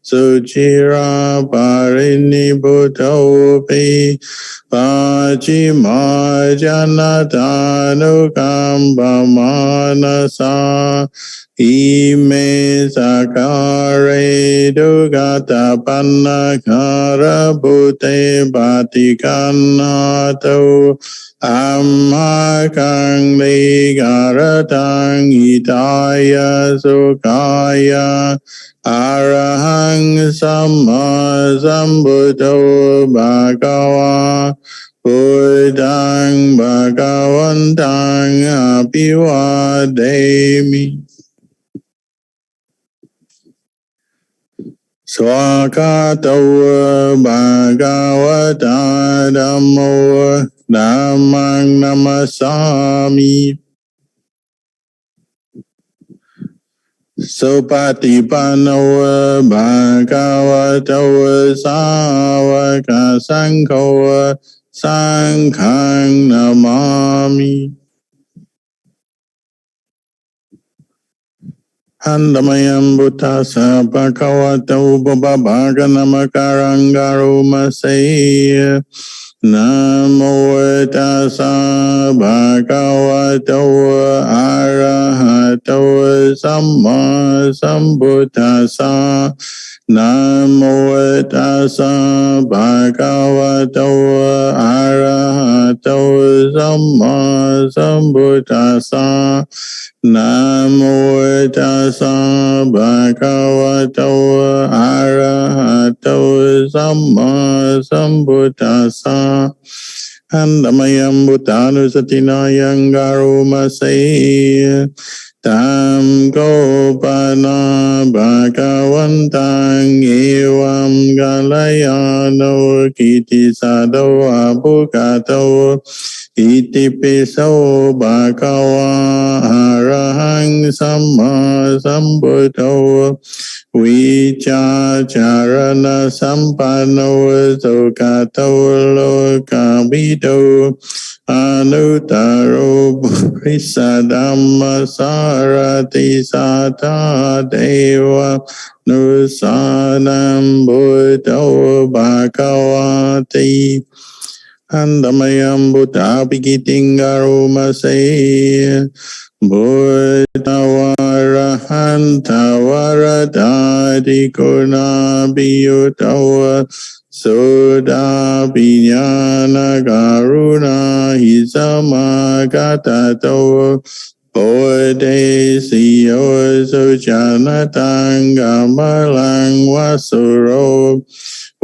สุจิราปารินิพุทโธปิปัจฉิมาจนะตานุกัมปมานะสาอิเมสการเรดุกตปันนาคารบุเตปฏิกันนาตุอัมมากังลิการตังอิตายะสุขายะอะระหังสัมมาสัมพุทโธภะคะวาพุทธังภะคะวันตังอะภิวาเทมิสวากาโตภะคะวะตาธัมโมธัมมังนัมมัสสามิสุปฏิปันโนภะคะวะโตสาวกสังโฆสังฆังนามามิหันธมยัมพุทธัสสะภะคะวะโตปะภะคะนะมะการังกะโรมะเสนะโมตัสสะภะคะวะโตอะระหะโตสัมมาสัมพุทธัสสะนะโมตัสสะภะคะวะโตอะระหะโตสัมมาสัมพุทธัสสะนะโมตัสสะภะคะวะโตอะระหะโตสัมมาสัมพุทธัสสะหันธมยัมพุทธานุสตินายังกะโรมะเสตัมโกปนาภะคะวันตังเอวัมกัลยาโนกิติสาโดอะภุคโตอิติปิโสภะคะวะอะระหังสัมมาสัมพุทโธวิชาจารณะสัมปันโนสุขโตโลกวิทูอนุตตโรปุริสธัมมัสสารติสัทธาเทวะนุสานัมพุทโธภะคะวะติหันธมยัมพุทธาภิกิติงกะโรมะเสพุทธวารหันตวรตาติคุณาภิยุตวะสุดาปิญาณการุณาหิสมากัตโตโพเทสิโยสุจานตังกัมมลังวสุโร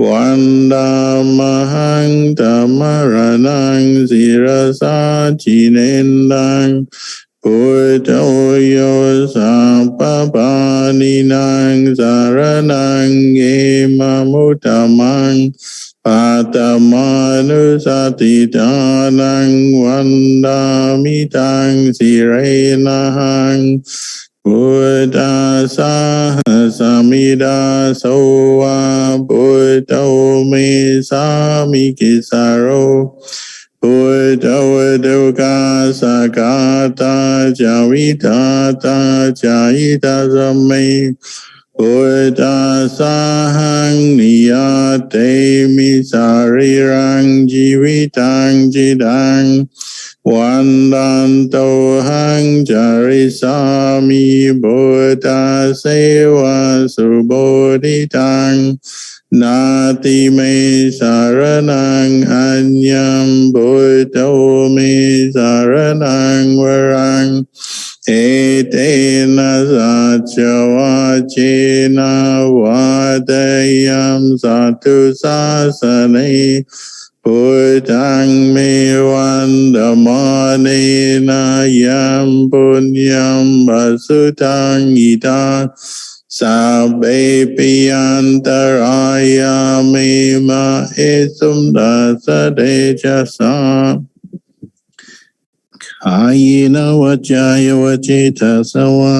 วันดามหังธัมมรณังศิรสาจิเนนังพุทโธโยสัพพปานินางสารนังเอมะมุตตมังปัตตมานุสติทานังวันดามิตังสิเรนะหังพุทธัสสะสมิดาโสวะพุทโธเมสามิกิสาโรพุทโธดุกาสกาตาจาวิตาตาจายิตาสเมพุทธัสสะหังนิยาเตมิสาริรังชีวิตังจิตังวันดันโตหังจาริสามิพุทธาเสวะสุโบธิตังนาติเมสารนังอัญญัมพุทโธเมสารนังวรังเอเตนะสัจวะเจนะวะเตยัมสัตตุสาสเนพุทธังเมวันดมาเนนะยัมปุญญัมปัสสุตังอิทังสัพเพปิยันตรายามิมาเอสุมดัสสะเดชะสาขายนวจายวเจทัสสวะ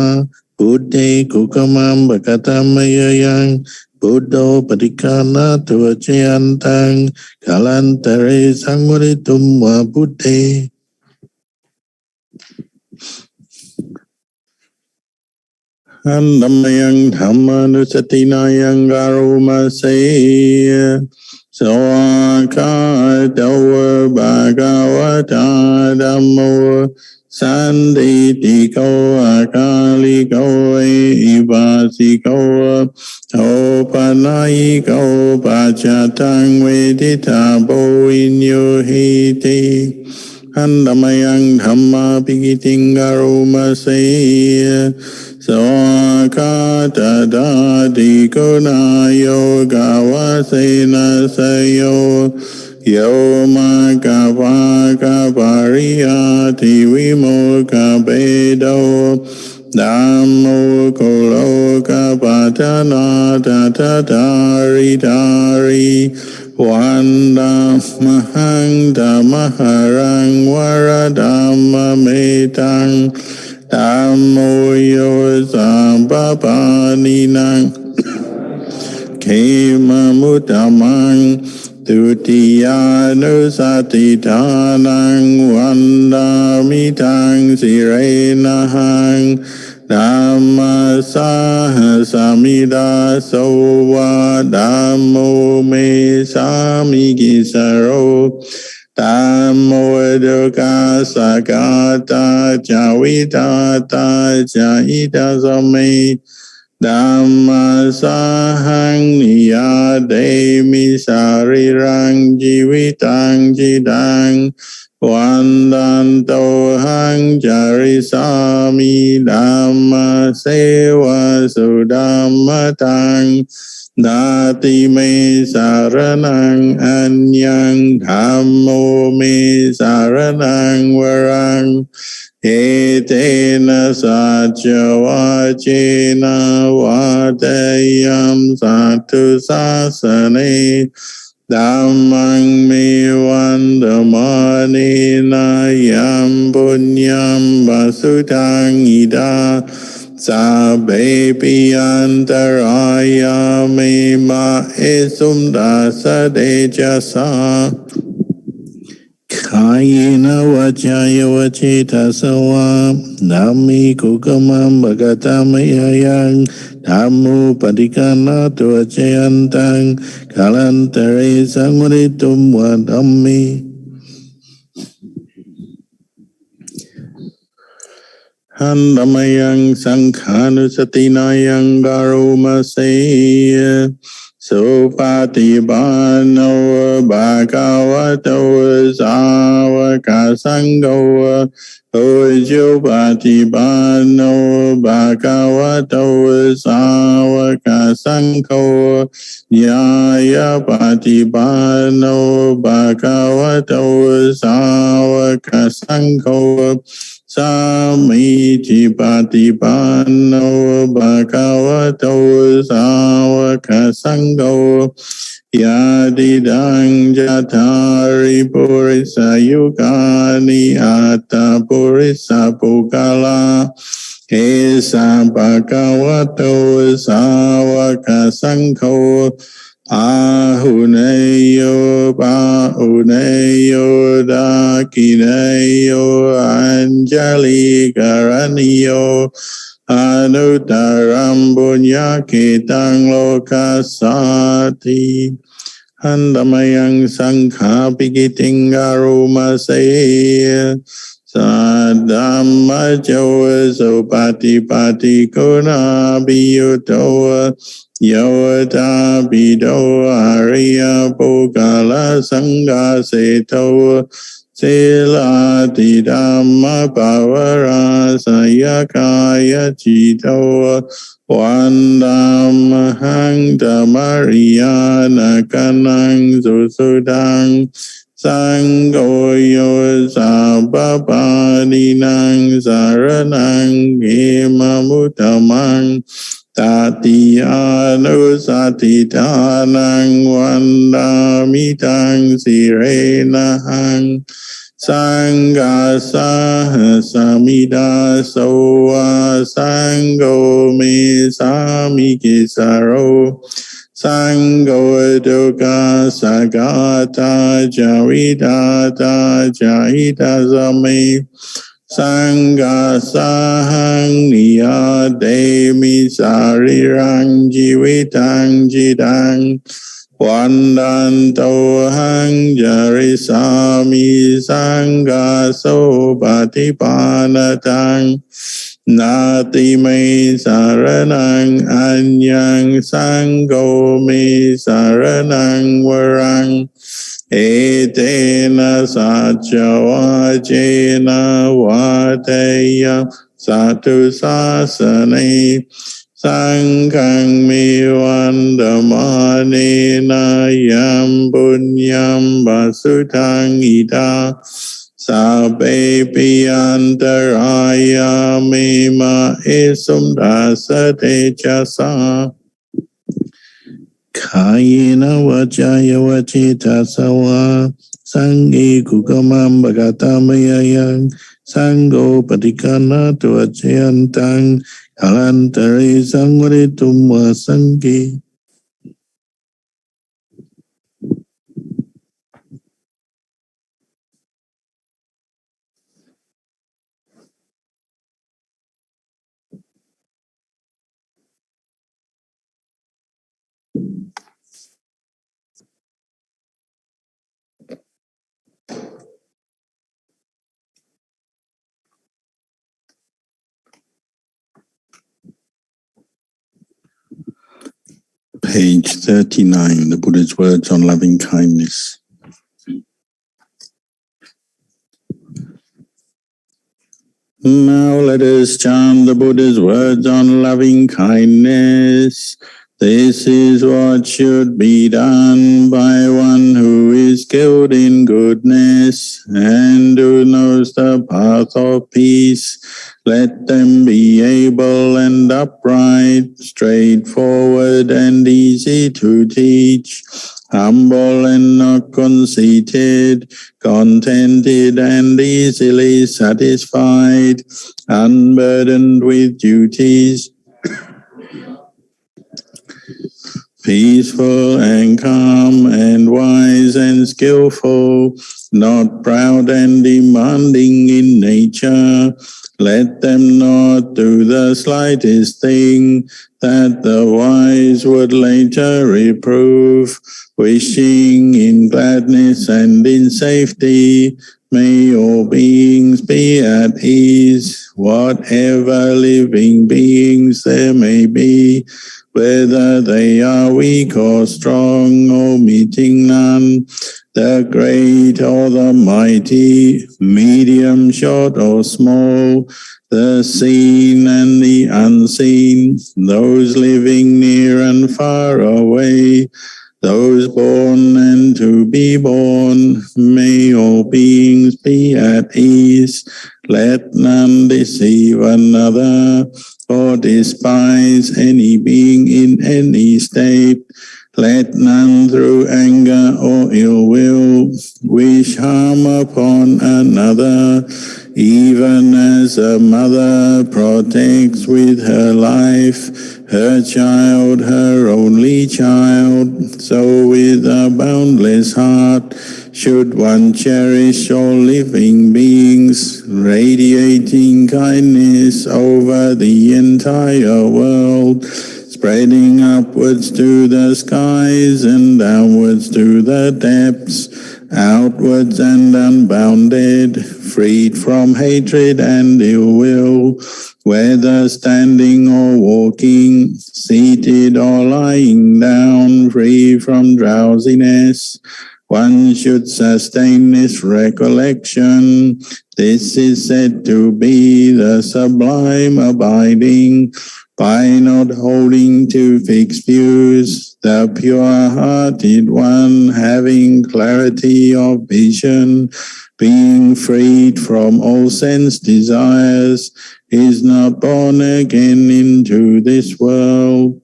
พุทเทกุกมัมบกตัมมยยังพุทโธปฏิฆานาตัวเจยันตังกาลันตเรสังวริตุมวะพุทเท หันธัมมังธรรมานุสตินายังการุมาเสยสวากาโตภะคะวะตาธัมโมสันติติโกอาคาลิโกอิปัสสิโกโอปนัยโกปัจจตังเวทิตาโพวินโยหิติหันธัมมังธัมมาปิกิติงการุมาเสยสวากาตตาติโกนายโยกาวะเสนะสยโยโยมากะภากะปาริยาติวิโมกะเปโดธัมโมโกโลกะปัฏฐานาทัตตาริธาริวันดามหังธัมมหรังวรธัมมเมตังธัมโมโยสัมปปานินังเขมมุตตมังตุติยานุสติทานังวันดามิทังสิเรนะหังธัมมัสสะสามิดาโสวะธัมโมเมสามิกิสโรธัมโมดุกัสสะกาตาจาวิตาตาจาอิตาสเมธัมมัสสะหังนิยาเดมิสาริรังชีวิตังจิตังวันตันโตหังจาริสามิธัมมาเสวะสุธัมมตังนาติเมสารนังอัญญังธัมโมเมสารนังวรังเอเตนะสัจวะเจนะวะเตยัมสัตตุสาสเนธัมมังเมวันธมานินายัมปุญญัมวะสุทังอิดาสัพเพปิยันตรายาเมมาเอสุมดัสสะเดชะสาขายนะวะจายวะเจทัสสะวะนามิกุกมัมบะกะตามะยังธัมโมปฏิกานาตัวเจยันตังกาลันตเรสังวริตุมวะธัมมิหันธัมมังสังฆานุสตินายังการุมาเสยสุปฏิปันโนภะคะวะโตสาวกสังโฆอุจุปฏิปันโนภะคะวะโตสาวกสังโฆญาณปฏิปันโนภะคะวะโตสาวกสังโฆสามิจิปฏิปันโนภะคะวะโตสาวกสังโฆยาติดังจัตตาริปุริสยุคานิอัตตปุริสปุกาลาเอสัมภะคะวะโตสาวกสังโฆอาหุเนโยปาหุเนโยดากิเนโยอัญจลิกรณิโยอนุตตรัมบุญญาเกตังโลกัสสาติหันธัมมังสังฆาปิกิติงการุมาเสยสัทธัมมะโจสุปฏิปฏิโกนาบิยุโตโยตาปิโดอริยปุกาลสังฆาเสโตศิลาติธัมมปวาราสยกายจิโตวันธัมมหังธัมมาริยานะกันังสุสุดังสังโฆโยสัพพปานินังสารนังเขมมุตตมังตติยานุสติทานังวันดามิทังสิเรนะหังสังฆาสะสามิดาโสวะสังโฆเมสามิกิสโรสังโฆตุกัสสะกาตาจาวิตาตาจาอิตาสเม Sangha sahang niyademi sarirang jivitang jidang Vandanto hang jarisami sangha sobatipanatang Nati me saranang anyang sangho me saranang warang Etena sacha vajena vateya satu sasane Sangkang mi vandamanena yam punyam vasutang ida Sabe piyantaraya mema esum dasate jasa Kayena vajaya vajita sawa Sangi kukamam bhagatamayayang Sangho patikana tuacayantang Kalantare sangvaritum vasangi Page 39, the Buddha's words on loving kindness. Now let us chant the Buddha's words on loving kindness. This is what should be done by one who is skilled in goodness and who knows the path of peace. Let them be able and upright, straightforward and easy to teach, humble and not conceited, contented and easily satisfied, unburdened with duties, peaceful and calm and wise and skillful, not proud and demanding in nature. Let them not do the slightest thing that the wise would later reprove, wishing in gladness and in safety. May all beings be at ease, whatever living beings there may be, whether they are weak or strong, omitting none, the great or the mighty, medium, short or small, the seen and the unseen, those living near and far away, those born and to be born. May all beings be at ease. Let none deceive another or despise any being in any state. Let none through anger or ill will wish harm upon another, even as a mother protects with her life her child, her only child. So with a boundless heart should one cherish all living beings, radiating kindness over the entire world, spreading upwards to the skies and downwards to the depths, outwards and unbounded, freed from hatred and ill will, whether standing or walking, seated or lying down, free from drowsiness. One should sustain this recollection. This is said to be the sublime abiding, by not holding to fixed views, the pure-hearted one having clarity of vision, being freed from all sense desires, is not born again into this world.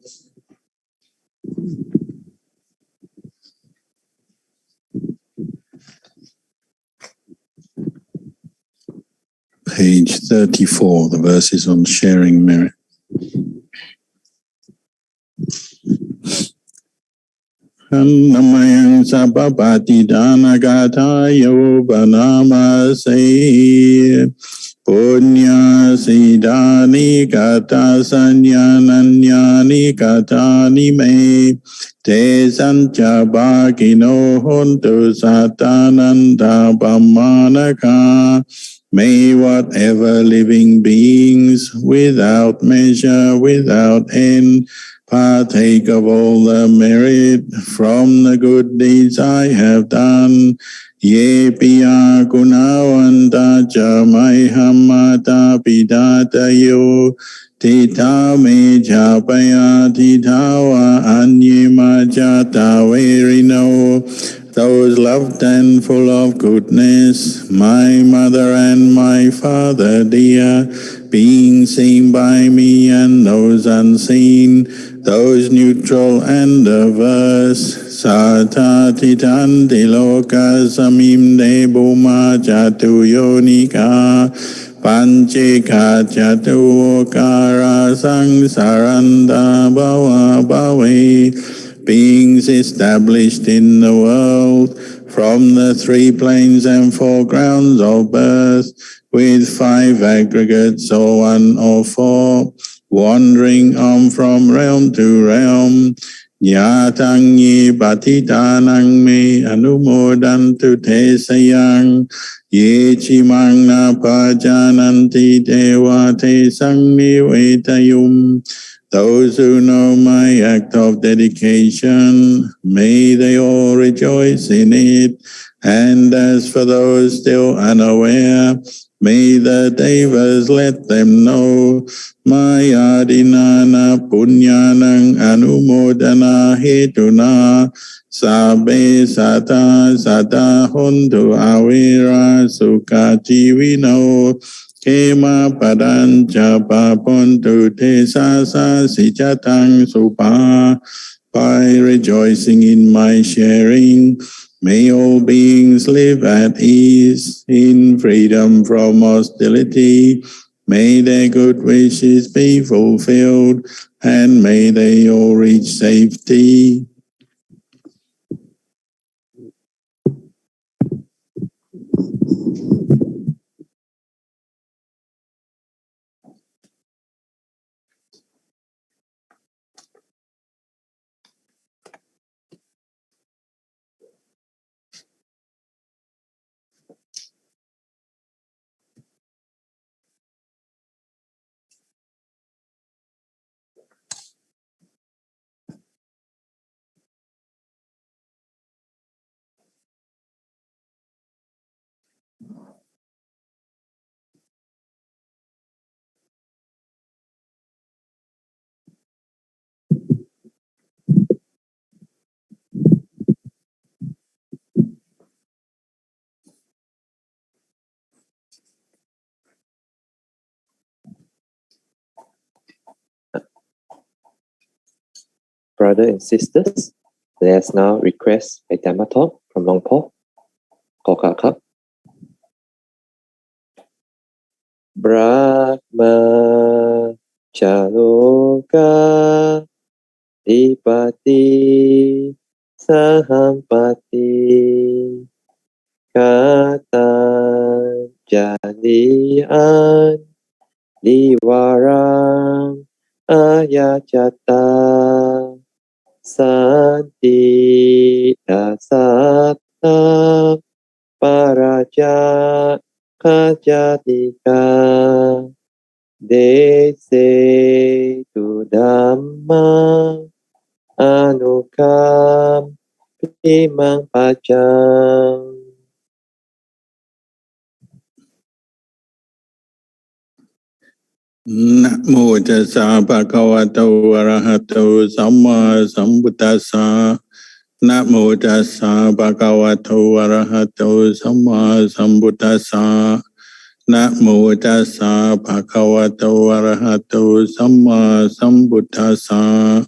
Page 34, the verses on sharing merit. Namayang sabapati dhanagatayo banamase Punya Siddhani Kata Sanyananyani Katani Me Te Sancha Bhagino Hontu Satananda Pamanaka. May whatever living beings without measure, without end, partake of all the merit from the good deeds I have done. Ye piya gunawanta cha mahamata pidatayo tita me chapaya titawa anyima jata verino. Those loved and full of goodness, my mother and my father dear, being seen by me and those unseen, those neutral and diverse, Satati tanti loka samimde bhuma jatu yonika, panchika jatu okara sangsaranda bhava bhave. Beings established in the world from the 3 planes and 4 grounds of birth, with 5 aggregates or 1 or 4, wandering on from realm to realm. Nyatang ye patitanang me anumodantu te sayang, ye chimang na pajananti dewa te sang nivetayum. Those who know my act of dedication, may they all rejoice in it. And as for those still unaware, may the devas let them know. Maya dinana punyanang anumodana hetuna, sabe sata sata hontu avira sukha jivino. Kema padancha papontu te sasa sijatang supa. By rejoicing in my sharing, may all beings live at ease, in freedom from hostility. May their good wishes be fulfilled, and may they all reach safety. Brothers and sisters, let us now request a Dhamma talk from Long Po. Koka Cup. Brahma Chaloka Dipati Sahampati Kata Jadian Diwarang Ayachata Santi Dasata Paraja Kajatika Dese tu Dhamma Anukam Pimang Pajang. Namo tassa bhagavato arahato samma sambuddhassa. Namo tassa bhagavato arahato samma sambuddhassa. Namo tassa bhagavato arahato samma sambuddhassa.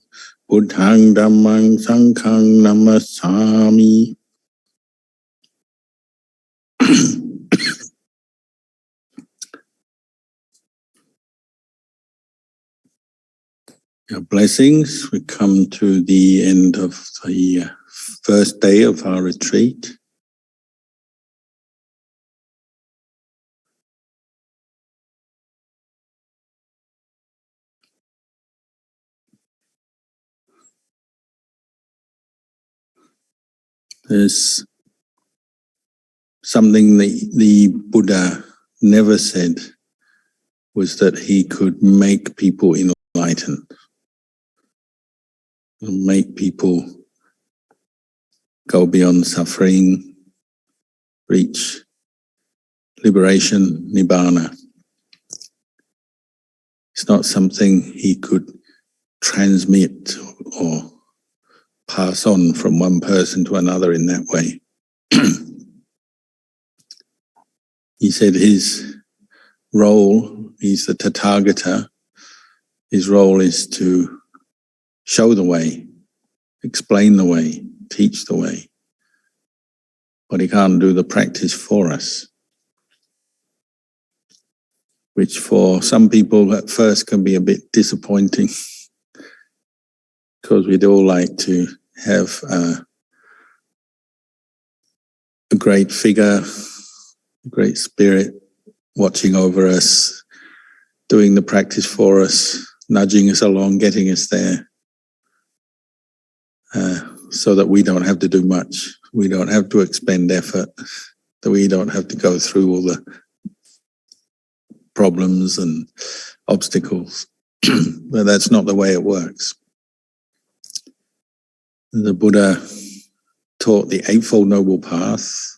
Buddhang dhammang sanghang namassami. Your blessings. We come to the end of the first day of our retreat. There's something the Buddha never said was that he could make people enlightened, make people go beyond suffering, reach liberation, nibbana. It's not something he could transmit or pass on from one person to another in that way. He said his role, he's the Tathagata, his role is to show the way, explain the way, teach the way. But he can't do the practice for us, which for some people at first can be a bit disappointing because we'd all like to have a great figure, a great spirit watching over us, doing the practice for us, nudging us along, getting us there, so that we don't have to do much. We don't have to expend effort, that we don't have to go through all the problems and obstacles. But that's not the way it works. The Buddha taught the Eightfold Noble Path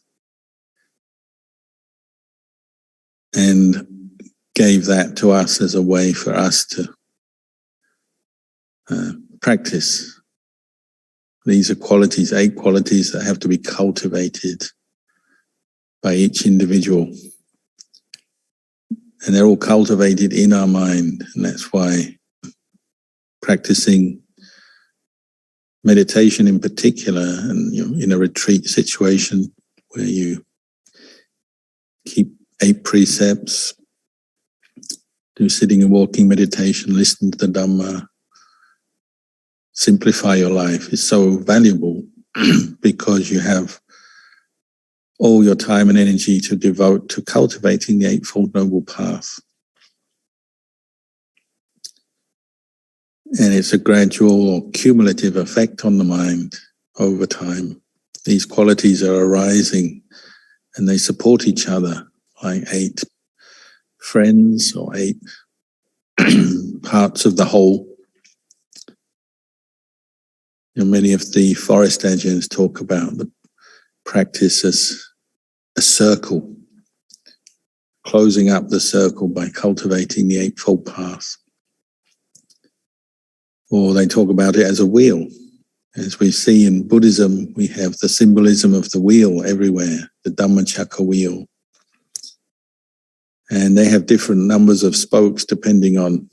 and gave that to us as a way for us to practice. These are qualities, 8 qualities that have to be cultivated by each individual. And they're all cultivated in our mind. And that's why practicing meditation in particular, and in a retreat situation where you keep 8 precepts, do sitting and walking meditation, listen to the Dhamma, simplify your life, is so valuable because you have all your time and energy to devote to cultivating the Eightfold Noble Path. And it's a gradual or cumulative effect on the mind over time. These qualities are arising and they support each other like 8 friends or 8 parts of the whole. Many of the forest ajhans talk about the practice as a circle, closing up the circle by cultivating the Eightfold Path. Or they talk about it as a wheel. As we see in Buddhism, we have the symbolism of the wheel everywhere, the Dhammacakka wheel. And they have different numbers of spokes depending on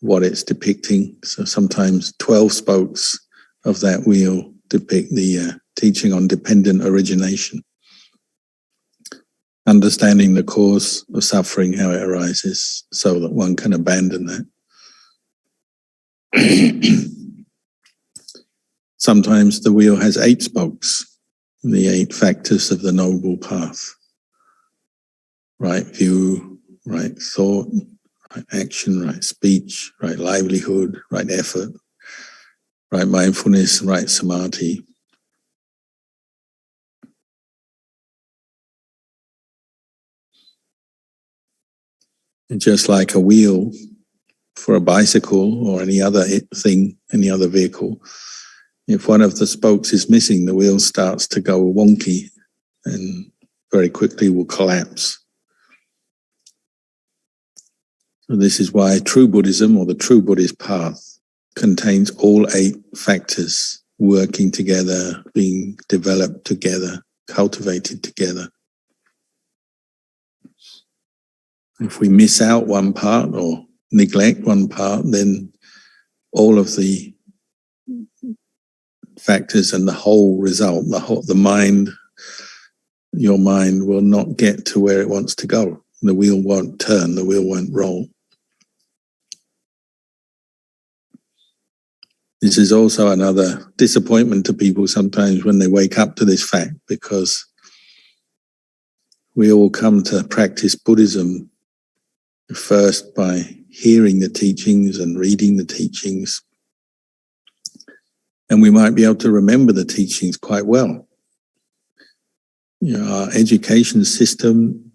what it's depicting. So sometimes 12 spokes of that wheel depict the teaching on dependent origination. Understanding the cause of suffering, how it arises, so that one can abandon that. Sometimes the wheel has 8 spokes, the 8 factors of the Noble Path. Right view, right thought, right action, right speech, right livelihood, right effort, right mindfulness, right samadhi. And just like a wheel for a bicycle or any other thing, any other vehicle, if one of the spokes is missing, the wheel starts to go wonky and very quickly will collapse. So this is why true Buddhism, or the true Buddhist path, contains all 8 factors working together, being developed together, cultivated together. If we miss out one part or neglect one part, then all of the factors and the whole result, the mind, your mind will not get to where it wants to go. The wheel won't turn, the wheel won't roll. This is also another disappointment to people sometimes when they wake up to this fact, because we all come to practice Buddhism first by hearing the teachings and reading the teachings. And we might be able to remember the teachings quite well. our education system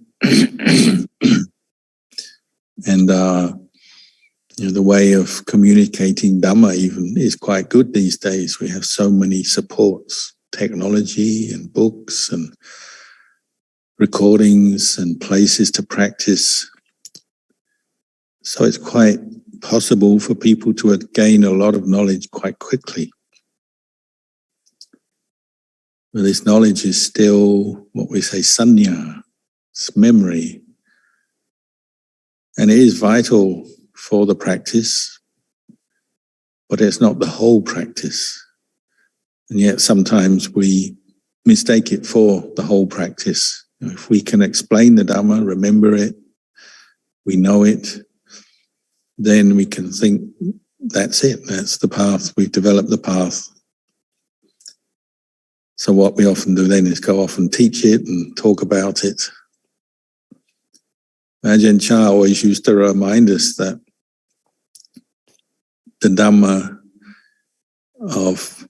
and the way of communicating Dhamma even is quite good these days. We have so many supports, technology and books and recordings and places to practice. So it's quite possible for people to gain a lot of knowledge quite quickly. But this knowledge is still what we say sanya, it's memory. And it is vital for the practice, but it's not the whole practice. And yet sometimes we mistake it for the whole practice. If we can explain the Dhamma, remember it, we know it, then we can think that's it, that's the path, we've developed the path. So what we often do then is go off and teach it and talk about it. Ajahn Chah always used to remind us that the Dhamma of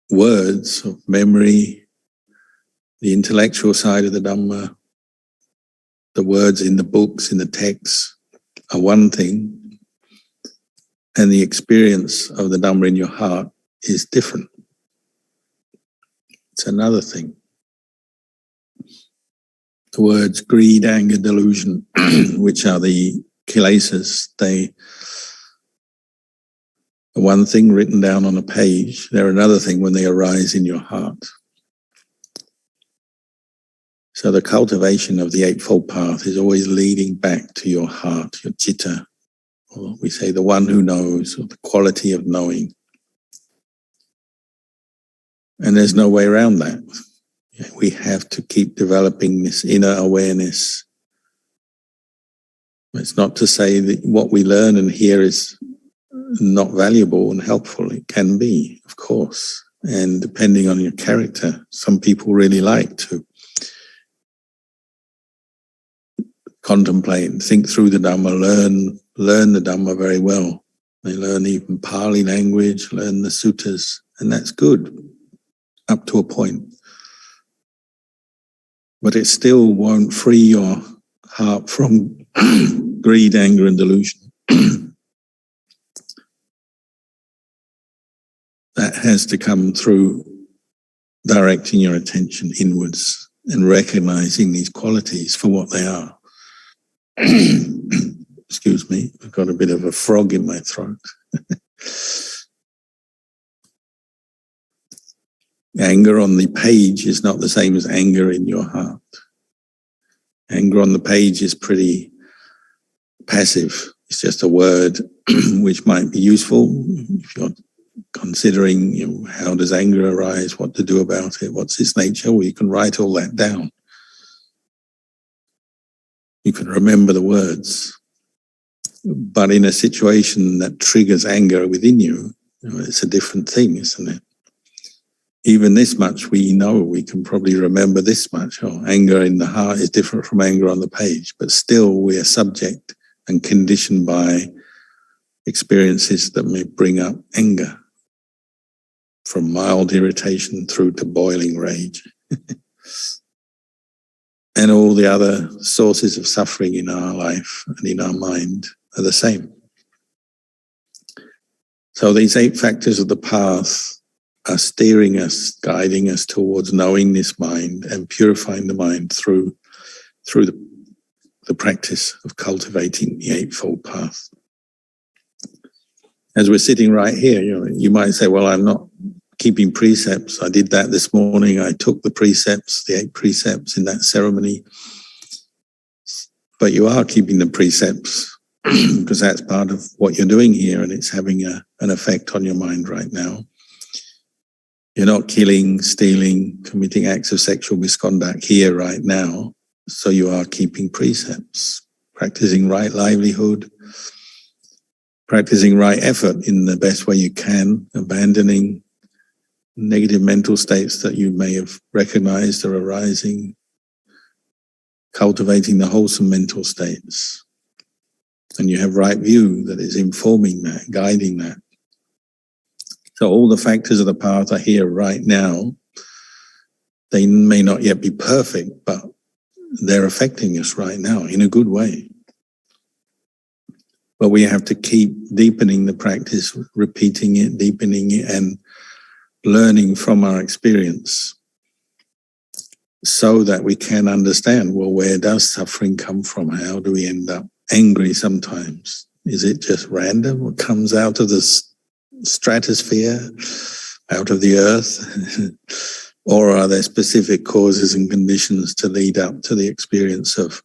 words, of memory, the intellectual side of the Dhamma, the words in the books, in the texts, are one thing, and the experience of the Dhamma in your heart is different. It's another thing. The words greed, anger, delusion, which are the kilesas, they are one thing written down on a page. They're another thing when they arise in your heart. So the cultivation of the Eightfold Path is always leading back to your heart, your citta, or we say the one who knows, or the quality of knowing. And there's no way around that. We have to keep developing this inner awareness. It's not to say that what we learn and hear is not valuable and helpful. It can be, of course. And depending on your character, some people really like to contemplate and think through the Dhamma, learn the Dhamma very well. They learn even Pali language, learn the suttas, and that's good up to a point. But it still won't free your heart from greed, anger, and delusion. That has to come through directing your attention inwards and recognizing these qualities for what they are. Excuse me, I've got a bit of a frog in my throat. Anger on the page is not the same as anger in your heart. Anger on the page is pretty passive. It's just a word which might be useful if you're considering, how does anger arise, what to do about it, what's its nature. Well, you can write all that down. You can remember the words. But in a situation that triggers anger within you, it's a different thing, isn't it? Even this much we know, we can probably remember this much. Anger in the heart is different from anger on the page, but still we are subject and conditioned by experiences that may bring up anger, from mild irritation through to boiling rage. And all the other sources of suffering in our life and in our mind are the same. So these 8 factors of the path are steering us, guiding us towards knowing this mind and purifying the mind through the practice of cultivating the Eightfold Path. As we're sitting right here, you might say, well, I'm not keeping precepts. I did that this morning. I took the precepts, the 8 precepts in that ceremony. But you are keeping the precepts because that's part of what you're doing here, and it's having an effect on your mind right now. You're not killing, stealing, committing acts of sexual misconduct here right now. So you are keeping precepts, practicing right livelihood, practicing right effort in the best way you can, abandoning negative mental states that you may have recognized are arising, cultivating the wholesome mental states. And you have right view that is informing that, guiding that. So all the factors of the path are here right now They may not yet be perfect, but they're affecting us right now in a good way. But we have to keep deepening the practice, repeating it, deepening it, and learning from our experience so that we can understand, well, where does suffering come from? How do we end up angry sometimes? Is it just random? What comes out of the stratosphere, out of the earth? Or are there specific causes and conditions to lead up to the experience of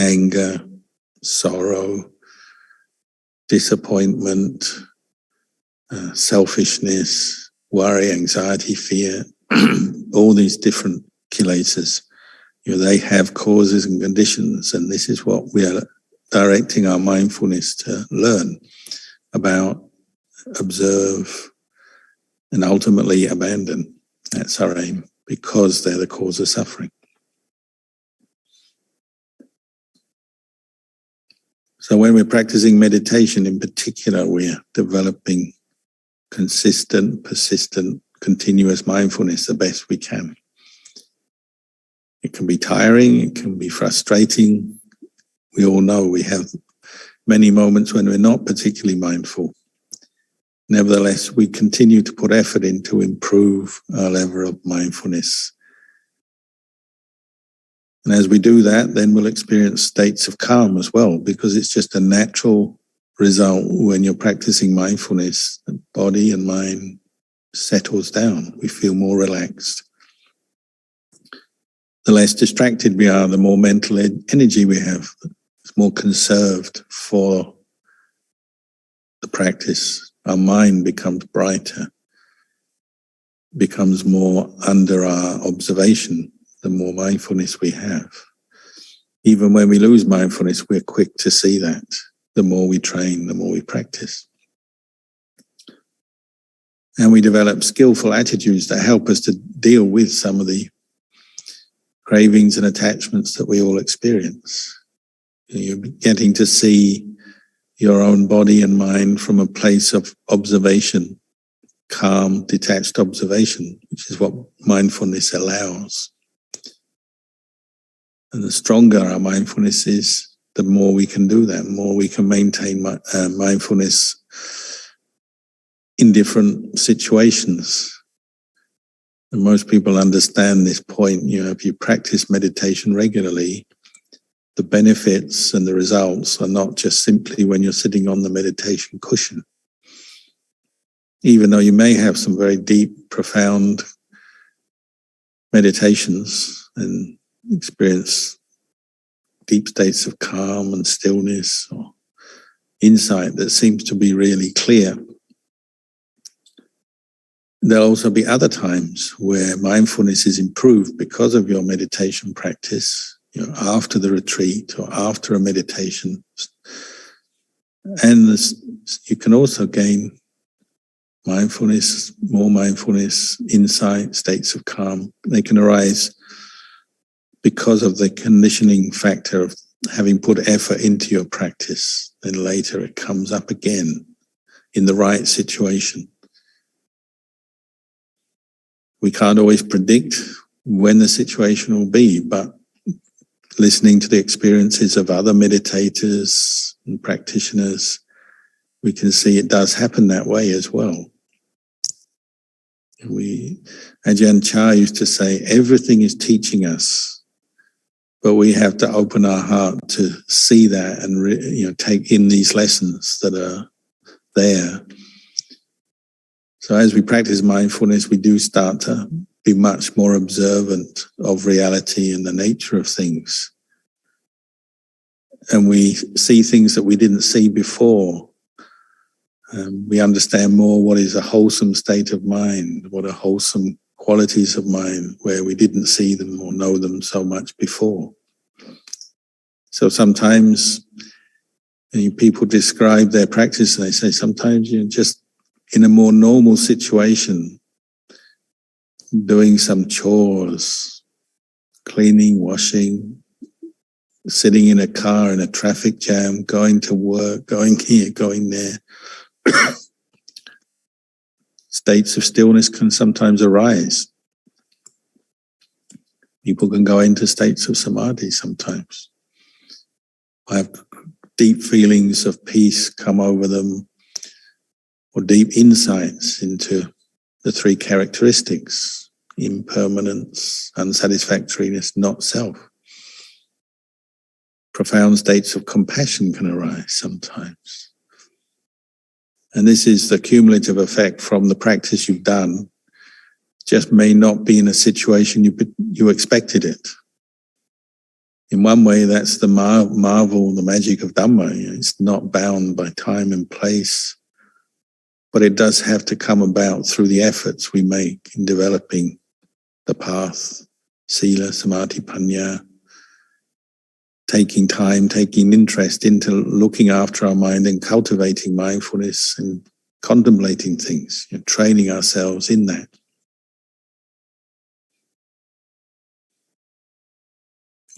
anger, sorrow, disappointment, selfishness, worry, anxiety, fear, all these different kilesas? They have causes and conditions, and this is what we are directing our mindfulness to learn about, observe, and ultimately abandon. That's our aim, because they're the cause of suffering. So when we're practicing meditation in particular, we're developing consistent, persistent, continuous mindfulness the best we can. It can be tiring, it can be frustrating. We all know we have many moments when we're not particularly mindful. Nevertheless, we continue to put effort in to improve our level of mindfulness. And as we do that, then we'll experience states of calm as well, because it's just a natural result when you're practicing mindfulness. The body and mind settles down. We feel more relaxed. The less distracted we are, the more mental energy we have. It's more conserved for the practice. Our mind becomes brighter, becomes more under our observation, the more mindfulness we have. Even when we lose mindfulness, we're quick to see that. The more we train, the more we practice. And we develop skillful attitudes that help us to deal with some of the cravings and attachments that we all experience. You're getting to see your own body and mind from a place of observation, calm, detached observation, which is what mindfulness allows. And the stronger our mindfulness is, the more we can do that, the more we can maintain mindfulness in different situations. And most people understand this point. If you practice meditation regularly, the benefits and the results are not just simply when you're sitting on the meditation cushion. Even though you may have some very deep, profound meditations and experience deep states of calm and stillness or insight that seems to be really clear, there'll also be other times where mindfulness is improved because of your meditation practice, after the retreat or after a meditation. And you can also gain mindfulness, more mindfulness, insight, states of calm. They can arise because of the conditioning factor of having put effort into your practice. Then later it comes up again in the right situation. We can't always predict when the situation will be, but listening to the experiences of other meditators and practitioners, we can see it does happen that way as well. Ajahn Chah used to say, everything is teaching us, but we have to open our heart to see that and take in these lessons that are there. So as we practice mindfulness, we do start to be much more observant of reality and the nature of things. And we see things that we didn't see before. We understand more what is a wholesome state of mind, what are wholesome qualities of mind where we didn't see them or know them so much before. So sometimes people describe their practice and they say sometimes you're just in a more normal situation, doing some chores, cleaning, washing, sitting in a car in a traffic jam, going to work, going here, going there. States of stillness can sometimes arise. People can go into states of samadhi sometimes. Have deep feelings of peace come over them, or deep insights into the three characteristics: impermanence, unsatisfactoriness, not self. Profound states of compassion can arise sometimes. And this is the cumulative effect from the practice you've done. Just may not be in a situation you expected it. In one way, that's the marvel, the magic of Dhamma. It's not bound by time and place, but it does have to come about through the efforts we make in developing the path, sila, samadhi, panya, taking time, taking interest into looking after our mind and cultivating mindfulness and contemplating things, training ourselves in that.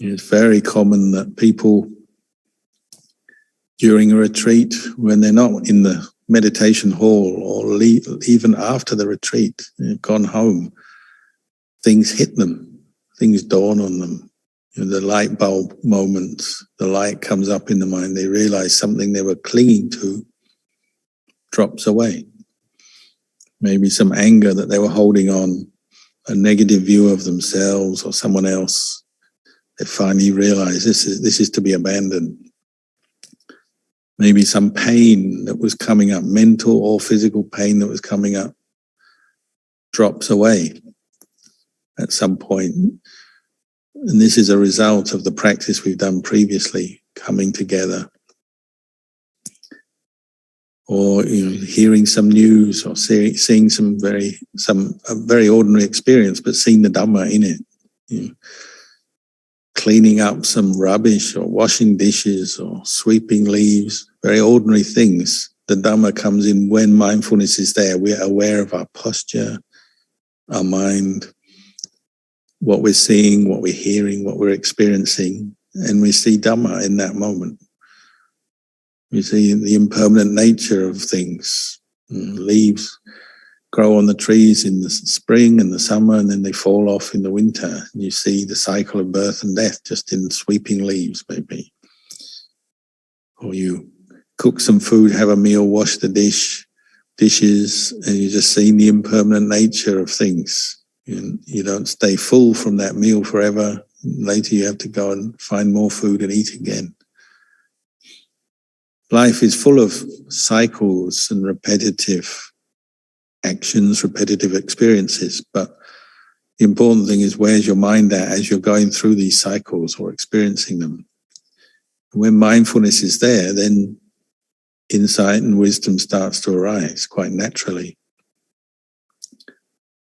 It's very common that people during a retreat, when they're not in the meditation hall or even after the retreat, they've gone home, things hit them, things dawn on them. The light bulb moments, the light comes up in the mind, they realize something they were clinging to drops away. Maybe some anger that they were holding on, a negative view of themselves or someone else. They finally realize this is to be abandoned. Maybe some pain that was coming up, mental or physical pain that was coming up, drops away at some point. And this is a result of the practice we've done previously, coming together. Or hearing some news, or seeing a very ordinary experience, but seeing the Dhamma in it. Cleaning up some rubbish, or washing dishes, or sweeping leaves, very ordinary things. The Dhamma comes in when mindfulness is there. We're aware of our posture, our mind, what we're seeing, what we're hearing, what we're experiencing, and we see Dhamma in that moment. We see the impermanent nature of things. Leaves grow on the trees in the spring and the summer, and then they fall off in the winter. And you see the cycle of birth and death just in sweeping leaves, maybe. Or you cook some food, have a meal, wash the dishes, and you're just seeing the impermanent nature of things. You don't stay full from that meal forever. Later you have to go and find more food and eat again. Life is full of cycles and repetitive actions, repetitive experiences, but the important thing is, where's your mind at as you're going through these cycles or experiencing them? When mindfulness is there, then insight and wisdom starts to arise quite naturally.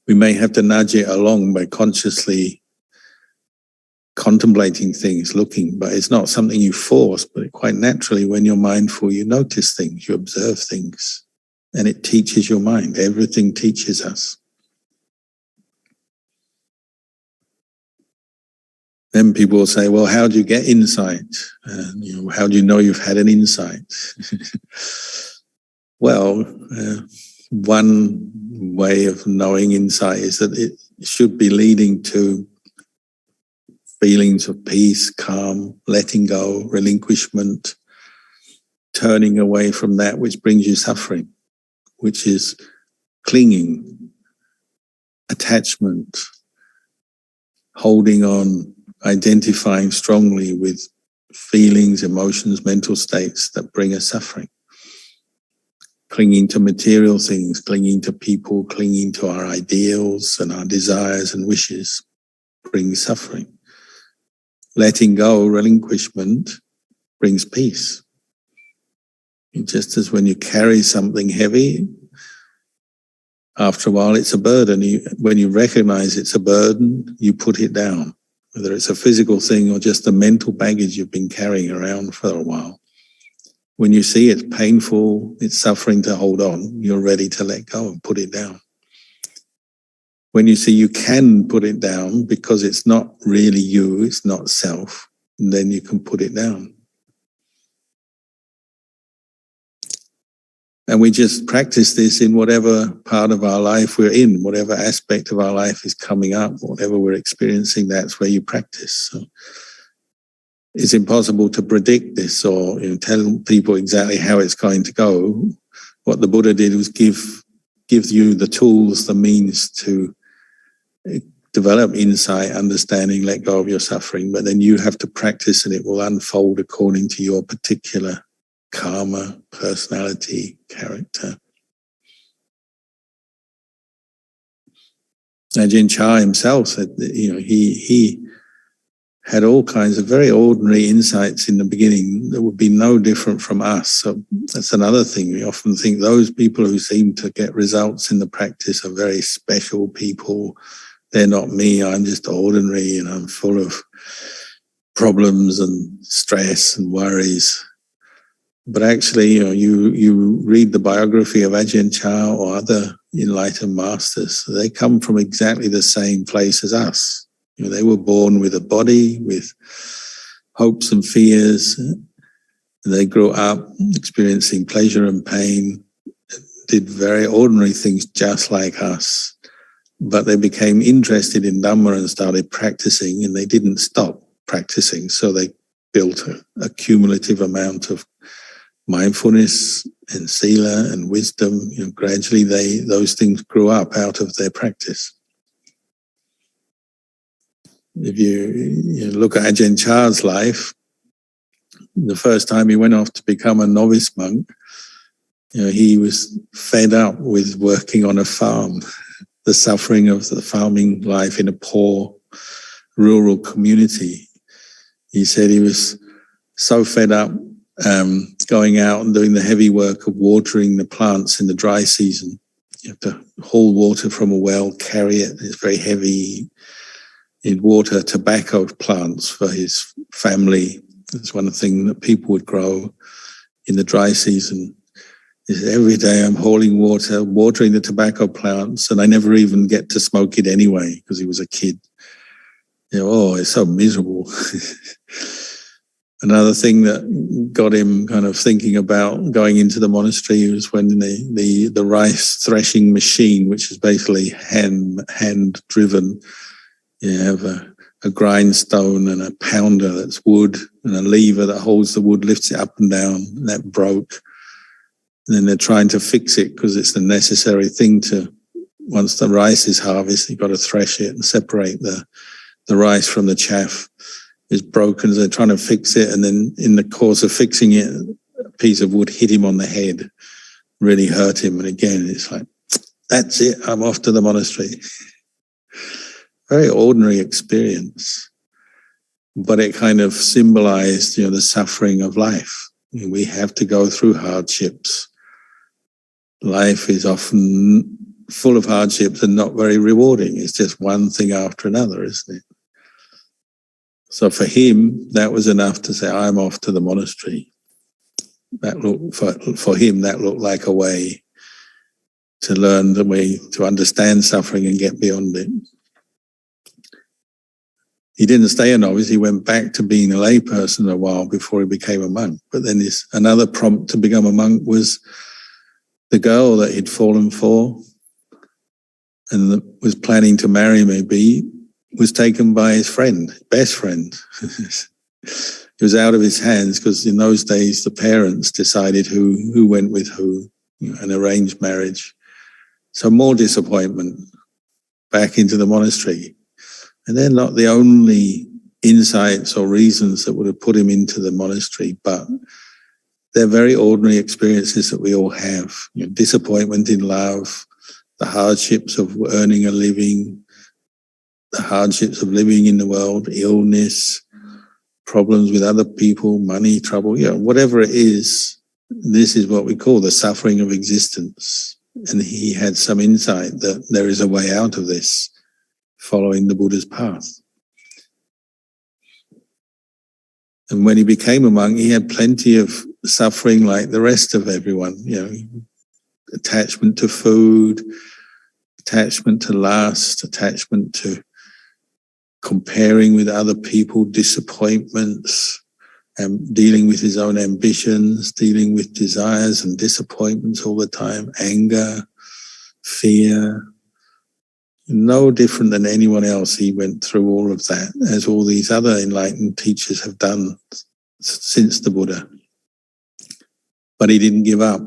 We may have to nudge it along by consciously contemplating things, looking, but it's not something you force, but quite naturally when you're mindful, you notice things, you observe things, and it teaches your mind. Everything teaches us. Then people will say, well, how do you get insight? How do you know you've had an insight? Well, one way of knowing insight is that it should be leading to feelings of peace, calm, letting go, relinquishment, turning away from that which brings you suffering, which is clinging, attachment, holding on, identifying strongly with feelings, emotions, mental states that bring us suffering. Clinging to material things, clinging to people, clinging to our ideals and our desires and wishes brings suffering. Letting go, relinquishment, brings peace. Just as when you carry something heavy, after a while it's a burden. When you recognize it's a burden, you put it down. Whether it's a physical thing or just the mental baggage you've been carrying around for a while. When you see it's painful, it's suffering to hold on, you're ready to let go and put it down. When you see you can put it down because it's not really you, it's not self, then you can put it down. And we just practice this in whatever part of our life we're in, whatever aspect of our life is coming up, whatever we're experiencing, that's where you practice. So it's impossible to predict this or tell people exactly how it's going to go. What the Buddha did was give you the tools, the means to develop insight, understanding, let go of your suffering, but then you have to practice and it will unfold according to your particular karma, personality, character. Ajahn Chah himself said that, he had all kinds of very ordinary insights in the beginning that would be no different from us. So that's another thing. We often think those people who seem to get results in the practice are very special people. They're not me. I'm just ordinary and I'm full of problems and stress and worries. But actually, you read the biography of Ajahn Chah or other enlightened masters, they come from exactly the same place as us. They were born with a body, with hopes and fears. They grew up experiencing pleasure and pain, did very ordinary things just like us. But they became interested in Dhamma and started practicing, and they didn't stop practicing. So they built a cumulative amount of mindfulness and sila and wisdom. Gradually those things grew up out of their practice. If you look at Ajahn Chah's life, the first time he went off to become a novice monk, he was fed up with working on a farm, the suffering of the farming life in a poor rural community. He said he was so fed up going out and doing the heavy work of watering the plants in the dry season. You have to haul water from a well, carry it. It's very heavy. He'd water tobacco plants for his family. It's one of the things that people would grow in the dry season. He said, every day I'm hauling water, watering the tobacco plants, and I never even get to smoke it anyway because he was a kid. It's so miserable. Another thing that got him kind of thinking about going into the monastery was when the rice threshing machine, which is basically hand driven, you have a grindstone and a pounder that's wood and a lever that holds the wood, lifts it up and down, and that broke. And then they're trying to fix it because it's the necessary thing to, once the rice is harvested, you've got to thresh it and separate the rice from the chaff. Is broken, so they're trying to fix it, and then in the course of fixing it, a piece of wood hit him on the head, really hurt him. And again, it's like, that's it, I'm off to the monastery. Very ordinary experience, but it kind of symbolized, the suffering of life. We have to go through hardships. Life is often full of hardships and not very rewarding. It's just one thing after another, isn't it? So for him, that was enough to say, I'm off to the monastery. That looked, for him, that looked like a way to learn the way to understand suffering and get beyond it. He didn't stay a novice. He went back to being a lay person a while before he became a monk. But then another prompt to become a monk was the girl that he'd fallen for and was planning to marry maybe, was taken by his friend, best friend. It was out of his hands because in those days the parents decided who went with who, an arranged marriage. So more disappointment, back into the monastery. And they're not the only insights or reasons that would have put him into the monastery, but they're very ordinary experiences that we all have. Disappointment in love, the hardships of earning a living, the hardships of living in the world, illness, problems with other people, money, trouble, whatever it is, this is what we call the suffering of existence. And he had some insight that there is a way out of this, following the Buddha's path. And when he became a monk, he had plenty of suffering like the rest of everyone, attachment to food, attachment to lust, attachment to comparing with other people, disappointments, dealing with his own ambitions, dealing with desires and disappointments all the time, anger, fear. No different than anyone else. He went through all of that, as all these other enlightened teachers have done since the Buddha. But he didn't give up.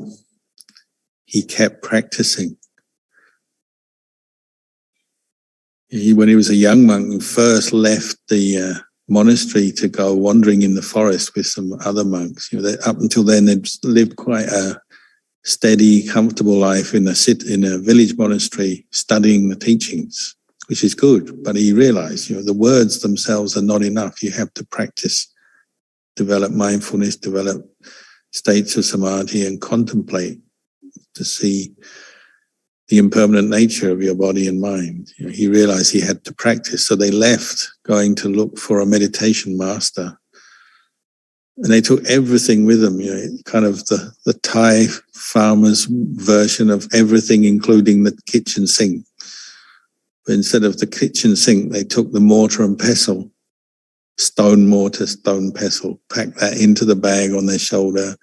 He kept practicing. When he was a young monk, he first left the monastery to go wandering in the forest with some other monks. Up until then, they'd lived quite a steady, comfortable life in a village monastery, studying the teachings, which is good. But he realized, the words themselves are not enough. You have to practice, develop mindfulness, develop states of samadhi, and contemplate to see the impermanent nature of your body and mind. He realized he had to practice. So they left, going to look for a meditation master. And they took everything with them, kind of the Thai farmer's version of everything, including the kitchen sink. But instead of the kitchen sink, they took the mortar and pestle, stone mortar, stone pestle, packed that into the bag on their shoulder.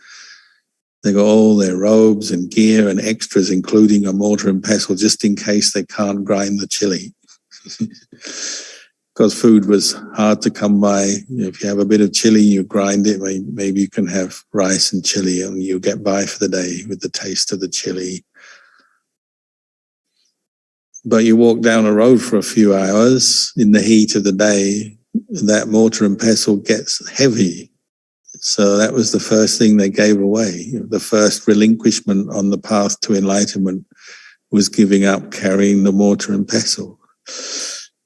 They got all their robes and gear and extras, including a mortar and pestle, just in case they can't grind the chili. Because food was hard to come by. If you have a bit of chili, you grind it. Maybe you can have rice and chili, and you get by for the day with the taste of the chili. But you walk down a road for a few hours in the heat of the day, and that mortar and pestle gets heavy. So that was the first thing they gave away. The first relinquishment on the path to enlightenment was giving up carrying the mortar and pestle.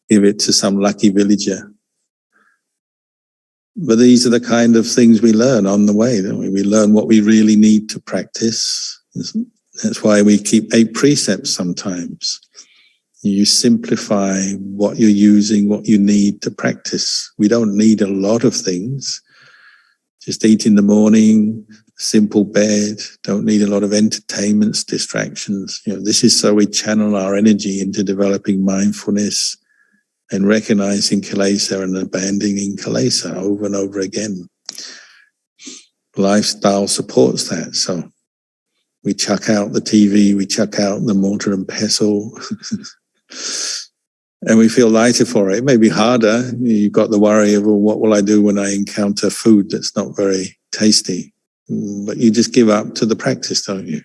Give it to some lucky villager. But these are the kind of things we learn on the way, don't we? We learn what we really need to practice. That's why we keep 8 precepts sometimes. You simplify what you're using, what you need to practice. We don't need a lot of things. Just eat in the morning, simple bed, don't need a lot of entertainments, distractions. This is so we channel our energy into developing mindfulness and recognizing kilesa and abandoning kilesa over and over again. Lifestyle supports that. So we chuck out the TV, we chuck out the mortar and pestle, and we feel lighter for it. It may be harder. You've got the worry of, well, what will I do when I encounter food that's not very tasty? But you just give up to the practice, don't you?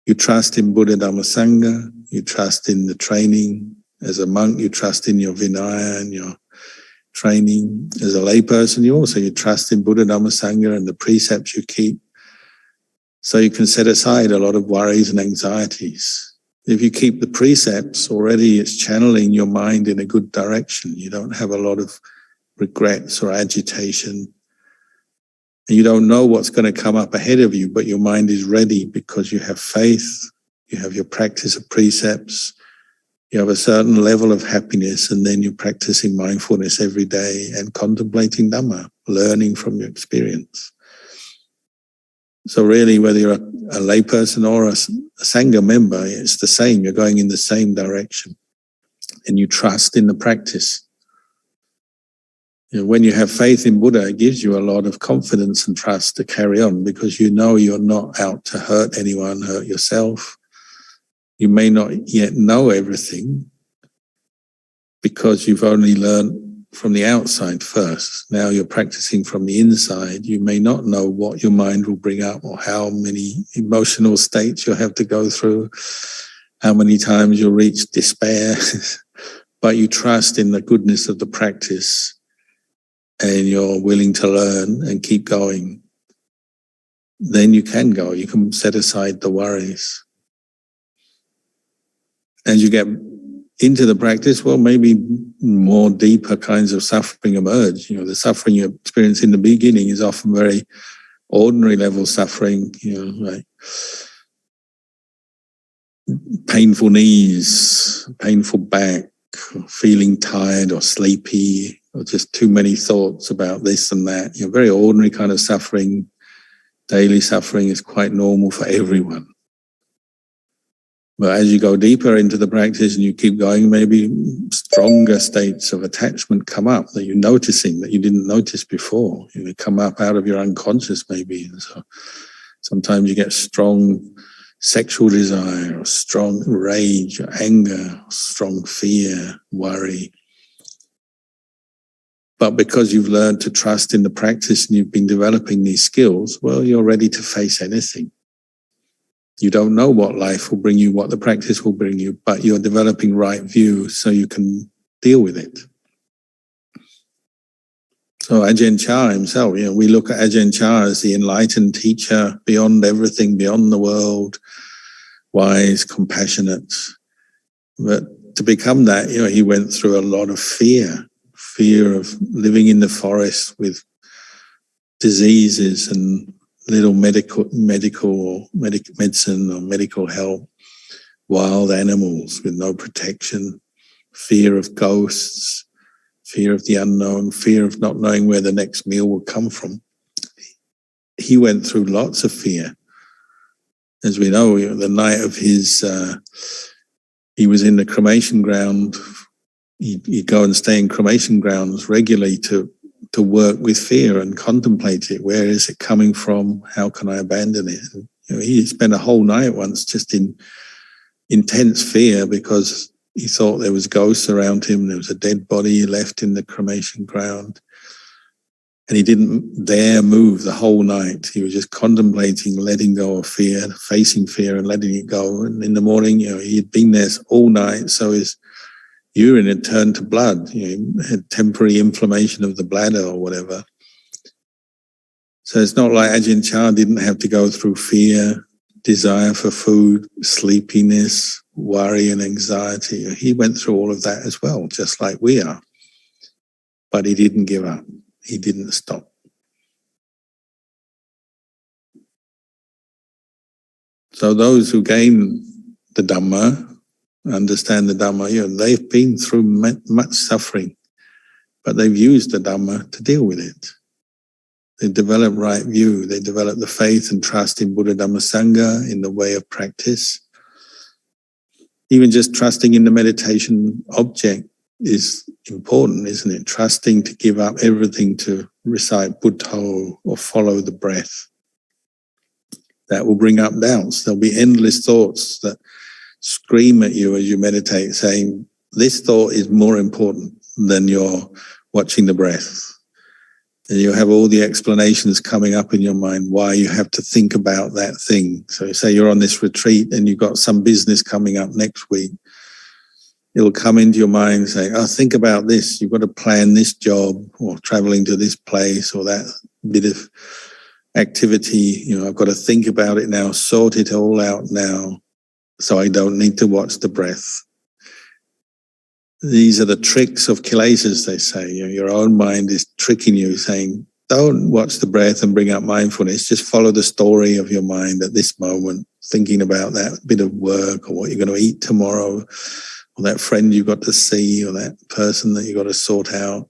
You trust in Buddha, Dhamma, Sangha. You trust in the training. As a monk, you trust in your Vinaya and your training. As a layperson, you trust in Buddha, Dhamma, Sangha and the precepts you keep. So you can set aside a lot of worries and anxieties. If you keep the precepts, already it's channeling your mind in a good direction. You don't have a lot of regrets or agitation. And you don't know what's going to come up ahead of you, but your mind is ready because you have faith, you have your practice of precepts, you have a certain level of happiness, and then you're practicing mindfulness every day and contemplating Dhamma, learning from your experience. So really, whether you're a layperson or a Sangha member, it's the same. You're going in the same direction. And you trust in the practice. When you have faith in Buddha, it gives you a lot of confidence and trust to carry on because you know you're not out to hurt anyone, hurt yourself. You may not yet know everything because you've only learned from the outside first. Now you're practicing from the inside. You may not know what your mind will bring up or how many emotional states you'll have to go through, how many times you'll reach despair, but you trust in the goodness of the practice and you're willing to learn and keep going. Then you can go. You can set aside the worries. As you get into the practice, well, maybe more deeper kinds of suffering emerge. The suffering you experience in the beginning is often very ordinary level suffering, like painful knees, painful back, feeling tired or sleepy, or just too many thoughts about this and that. Very ordinary kind of suffering. Daily suffering is quite normal for everyone. But as you go deeper into the practice and you keep going, maybe stronger states of attachment come up that you're noticing that you didn't notice before. They come up out of your unconscious maybe. And so sometimes you get strong sexual desire, or strong rage, or anger, strong fear, worry. But because you've learned to trust in the practice and you've been developing these skills, well, you're ready to face anything. You don't know what life will bring you, what the practice will bring you, but you're developing right view so you can deal with it. So Ajahn Chah himself, we look at Ajahn Chah as the enlightened teacher beyond everything, beyond the world, wise, compassionate. But to become that, he went through a lot of fear of living in the forest with diseases and little medicine or medical help, wild animals with no protection, fear of ghosts, fear of the unknown, fear of not knowing where the next meal will come from. He went through lots of fear. As we know, the night of his, he was in the cremation ground. He'd go and stay in cremation grounds regularly to work with fear and contemplate it. Where is it coming from? How can I abandon it? And, he spent a whole night once just in intense fear because he thought there was ghosts around him. There was a dead body left in the cremation ground. And he didn't dare move the whole night. He was just contemplating, letting go of fear, facing fear and letting it go. And in the morning, he had been there all night, so his urine had turned to blood. He had temporary inflammation of the bladder or whatever. So it's not like Ajahn Chah didn't have to go through fear, desire for food, sleepiness, worry and anxiety. He went through all of that as well, just like we are. But he didn't give up. He didn't stop. So those who gain the Dhamma, understand the Dhamma, they've been through much suffering, but they've used the Dhamma to deal with it. They develop right view. They develop the faith and trust in Buddha, Dhamma, Sangha, in the way of practice. Even just trusting in the meditation object is important, isn't it? Trusting to give up everything to recite Buddho or follow the breath. That will bring up doubts. There'll be endless thoughts that scream at you as you meditate, saying, this thought is more important than your watching the breath. And you'll have all the explanations coming up in your mind why you have to think about that thing. So say you're on this retreat and you've got some business coming up next week. It'll come into your mind saying, think about this. You've got to plan this job or traveling to this place or that bit of activity. I've got to think about it now, sort it all out now so I don't need to watch the breath. These are the tricks of kilesas, they say. Your own mind is tricking you, saying, don't watch the breath and bring up mindfulness. Just follow the story of your mind at this moment, thinking about that bit of work or what you're going to eat tomorrow, or that friend you got to see, or that person that you got to sort out.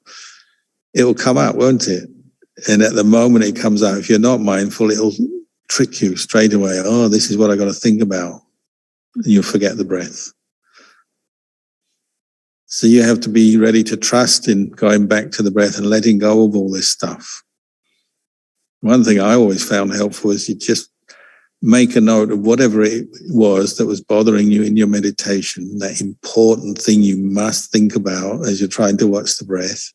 It will come up, won't it? And at the moment it comes out, if you're not mindful, it'll trick you straight away. This is what I got to think about. And you'll forget the breath. So you have to be ready to trust in going back to the breath and letting go of all this stuff. One thing I always found helpful is you just make a note of whatever it was that was bothering you in your meditation, that important thing you must think about as you're trying to watch the breath.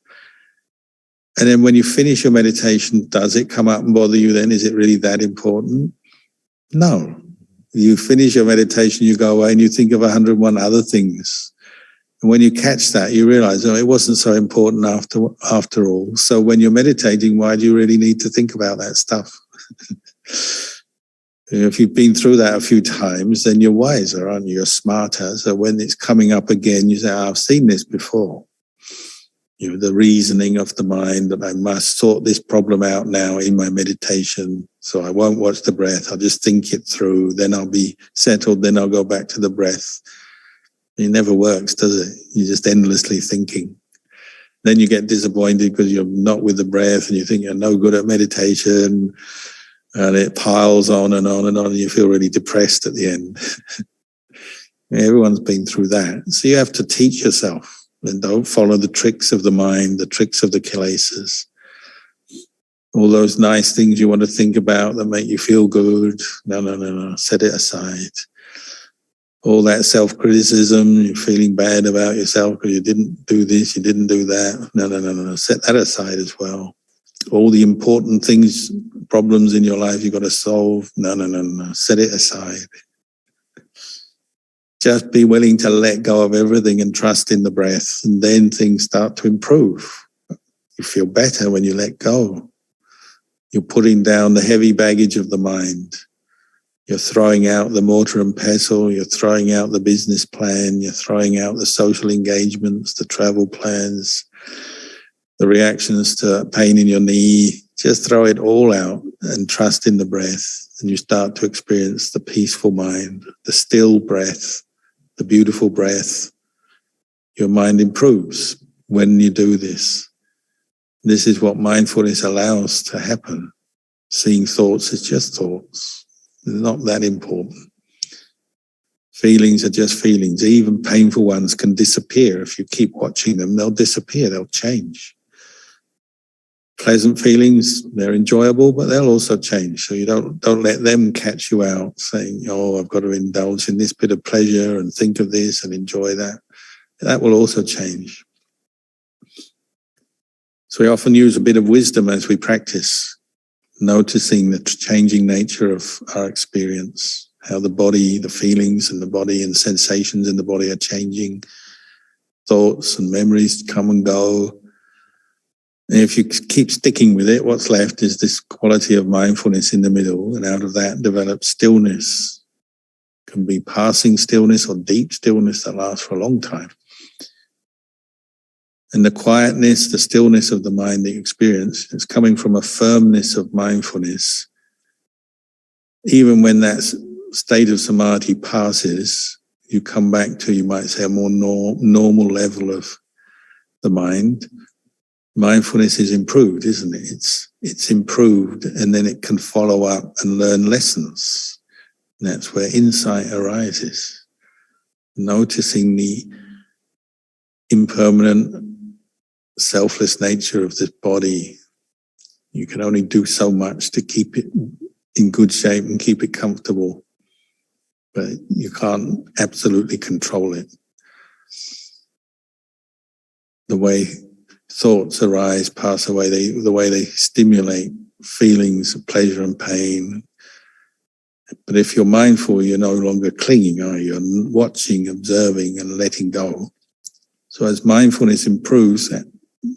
And then when you finish your meditation, does it come up and bother you then? Is it really that important? No. You finish your meditation, you go away and you think of 101 other things. And when you catch that, you realize, it wasn't so important after all. So when you're meditating, why do you really need to think about that stuff? If you've been through that a few times, then you're wiser, aren't you? You're smarter. So when it's coming up again, you say, I've seen this before. The reasoning of the mind that I must sort this problem out now in my meditation. So I won't watch the breath. I'll just think it through. Then I'll be settled. Then I'll go back to the breath. It never works, does it? You're just endlessly thinking. Then you get disappointed because you're not with the breath and you think you're no good at meditation, and it piles on and on and on, and you feel really depressed at the end. Everyone's been through that. So you have to teach yourself. and don't follow the tricks of the mind, the tricks of the kilesas. All those nice things you want to think about that make you feel good. No. Set it aside. All that self-criticism, you're feeling bad about yourself because you didn't do this, you didn't do that. No. Set that aside as well. All the important things, problems in your life you've got to solve. No. Set it aside. Just be willing to let go of everything and trust in the breath, and then things start to improve. You feel better when you let go. You're putting down the heavy baggage of the mind. You're throwing out the mortar and pestle. You're throwing out the business plan. You're throwing out the social engagements, the travel plans, the reactions to pain in your knee. Just throw it all out and trust in the breath. And you start to experience the peaceful mind, the still breath, the beautiful breath. Your mind improves when you do this. This is what mindfulness allows to happen. Seeing thoughts as just thoughts. They're not that important. Feelings are just feelings. Even painful ones can disappear. If you keep watching them, they'll disappear, they'll change. Pleasant feelings, they're enjoyable, but they'll also change. So you don't let them catch you out saying, oh, I've got to indulge in this bit of pleasure and think of this and enjoy that. That will also change. So we often use a bit of wisdom as we practice, noticing the changing nature of our experience, how the body, the feelings in the body and sensations in the body are changing. Thoughts and memories come and go. And if you keep sticking with it, what's left is this quality of mindfulness in the middle, and out of that develops stillness. It can be passing stillness or deep stillness that lasts for a long time. And the quietness, the stillness of the mind that you experience is coming from a firmness of mindfulness. Even when that state of samadhi passes, you come back to, you might say, a more normal level of the mind. Mindfulness is improved, isn't it? It's improved, and then it can follow up and learn lessons. And that's where insight arises. Noticing the impermanent, selfless nature of this body. You can only do so much to keep it in good shape and keep it comfortable, but you can't absolutely control it. The way thoughts arise, pass away, the way they stimulate feelings of pleasure and pain. But if you're mindful, you're no longer clinging, are you? You're watching, observing, and letting go. So as mindfulness improves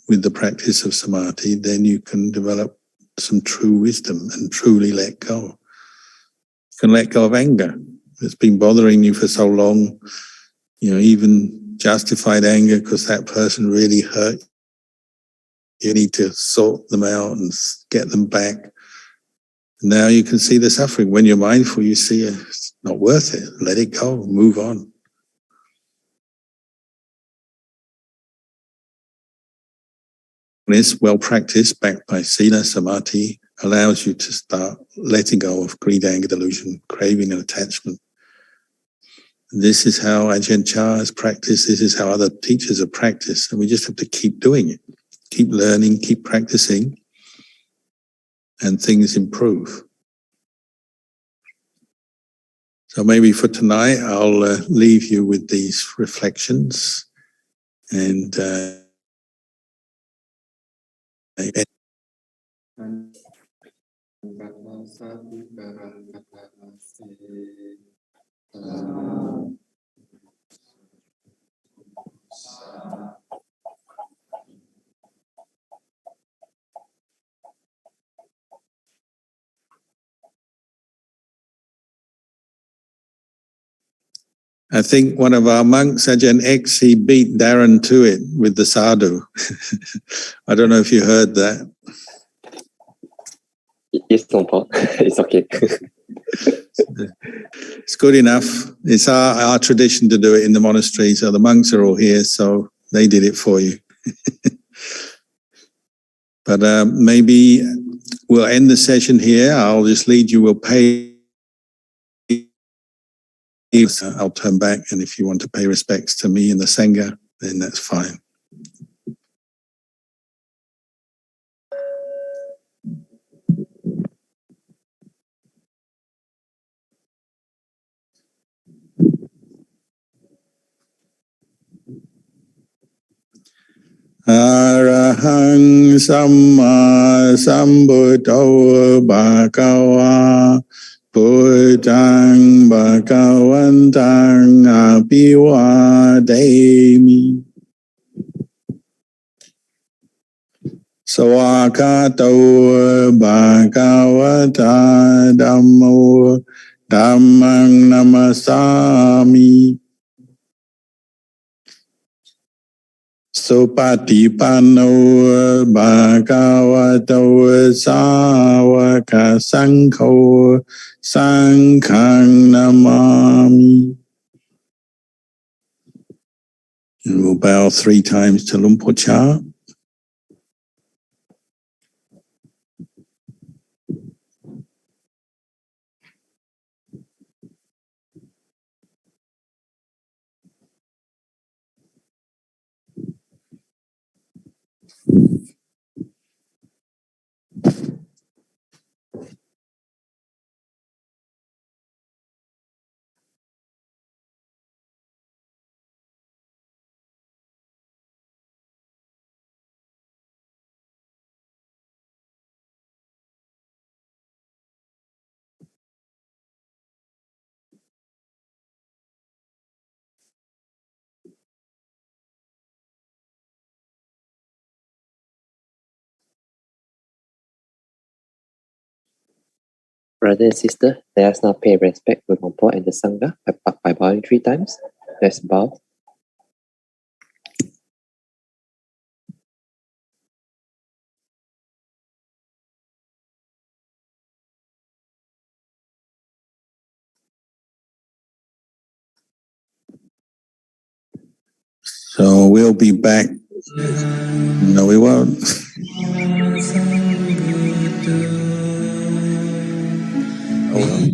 with the practice of samadhi, then you can develop some true wisdom and truly let go. You can let go of anger. It's been bothering you for so long, even justified anger because that person really hurt you. You need to sort them out and get them back. Now you can see the suffering. When you're mindful, you see it's not worth it. Let it go, move on. This well practiced, backed by sila, samadhi, allows you to start letting go of greed, anger, delusion, craving and attachment. This is how Ajahn Chah has practiced. This is how other teachers have practiced. And we just have to keep doing it. Keep learning, keep practicing, and things improve. So maybe for tonight, I'll leave you with these reflections and I think one of our monks, Ajahn X, he beat Darren to it with the sadhu. I don't know if you heard that. Yes, Long Po. It's okay. It's good enough. It's our tradition to do it in the monastery. So the monks are all here, so they did it for you. But maybe we'll end the session here. I'll just lead you. We'll pay. I'll turn back, and if you want to pay respects to me and the Sangha, then that's fine. Arahang Samma Sambuddho Bhagava Buddhang Bhagavantang Abhivademi Sawakato Bhagavata Dhammo Dhammang Namasami Supatipanno Bhagavato Sāvaka Saṅkho Saṅkhang Namami. And we'll bow 3 times to Luang Por Chah. Brother and sister, let us now pay respect to Luang Por and the Sangha by bowing 3 times. Let's bow. So we'll be back. No, we won't. Hold on.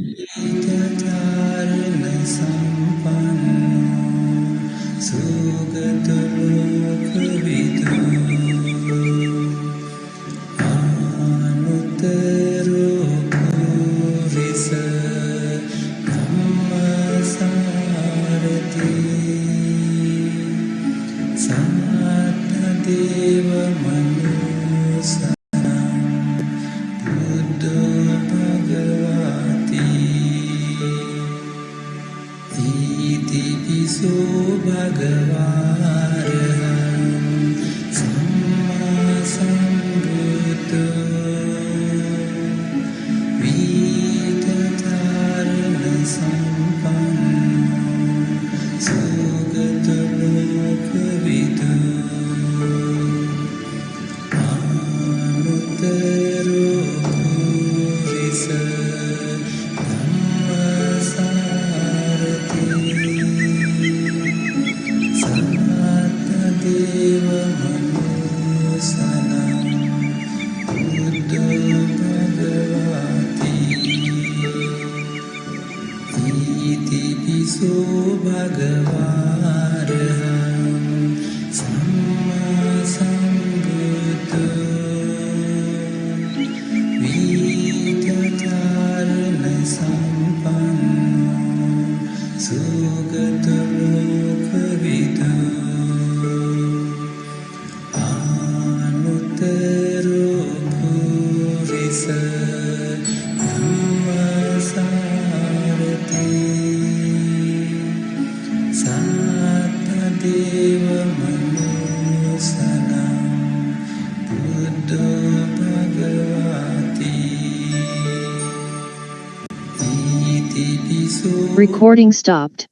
Recording stopped.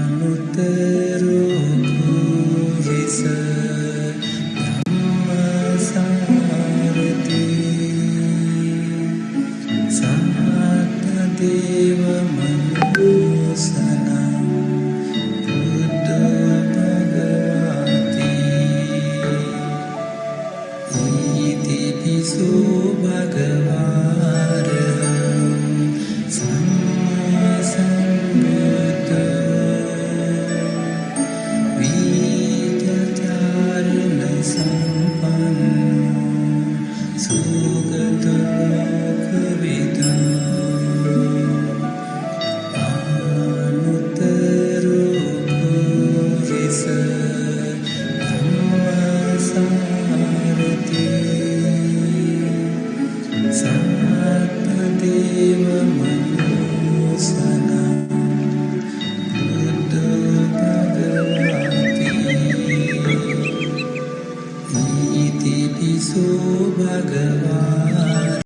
Anuttara